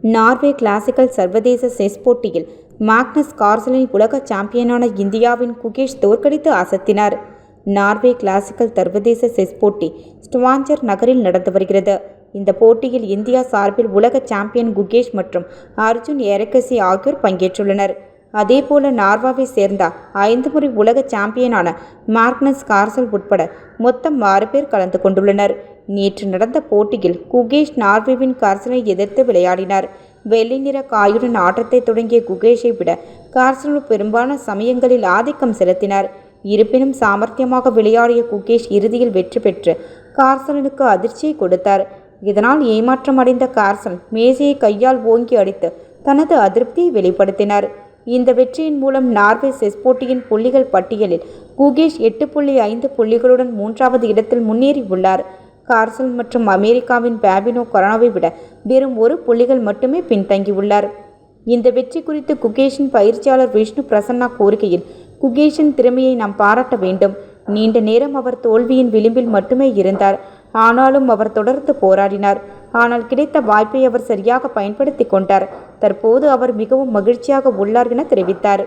Norway classical சர்வதேச chess போட்டியில் மாக்னஸ் கார்ல்சனை உலக சாம்பியனான இந்தியாவின் குகேஷ் தோற்கடித்து அசத்தினார். நார்வே கிளாசிக்கல் சர்வதேச செஸ் போட்டி ஸ்டவாஞ்சர் நகரில் நடந்து வருகிறது. இந்த போட்டியில் இந்தியா சார்பில் உலக சாம்பியன் குகேஷ் மற்றும் அர்ஜுன் எரகசி ஆகியோர் பங்கேற்றுள்ளனர். அதேபோல நார்வாவை சேர்ந்த 5 முறை உலக சாம்பியனான மாக்னஸ் கார்ல்சன் உட்பட மொத்தம் 6 பேர் கலந்து கொண்டுள்ளனர். நேற்று நடந்த போட்டியில் குகேஷ் நார்வேவின் கார்ல்சனை எதிர்த்து விளையாடினார். வெள்ளை நிற காயுடன் ஆட்டத்தை தொடங்கிய குகேஷை விட கார்ல்சன் பெரும்பாலான சமயங்களில் ஆதிக்கம் செலுத்தினார். இருப்பினும் சாமர்த்தியமாக விளையாடிய குகேஷ் இறுதியில் வெற்றி பெற்று கார்ல்சனுக்கு அதிர்ச்சியை கொடுத்தார். இதனால் ஏமாற்றம் அடைந்த கார்ல்சன் மேசையை கையால் ஓங்கி அடித்து தனது அதிருப்தியை வெளிப்படுத்தினார். இந்த வெற்றியின் மூலம் நார்வே செஸ் போட்டியின் புள்ளிகள் பட்டியலில் குகேஷ் 8.5 புள்ளிகளுடன் 3வது இடத்தில் முன்னேறி உள்ளார். கார்ல்சன் மற்றும் அமெரிக்காவின் பாபினோ கரானோவை விட வெறும் 1 புள்ளிகள் மட்டுமே பின்தங்கியுள்ளார். இந்த வெற்றி குறித்து குகேஷின் பயிற்சியாளர் விஷ்ணு பிரசன்னா கூறுகையில், குகேஷின் திறமையை நாம் பாராட்ட வேண்டும். நீண்ட நேரம் அவர் தோல்வியின் விளிம்பில் மட்டுமே இருந்தார். ஆனாலும் அவர் தொடர்ந்து போராடினார். ஆனால் கிடைத்த வாய்ப்பை அவர் சரியாக பயன்படுத்தி கொண்டார். தற்போது அவர் மிகவும் மகிழ்ச்சியாக உள்ளார் என தெரிவித்தார்.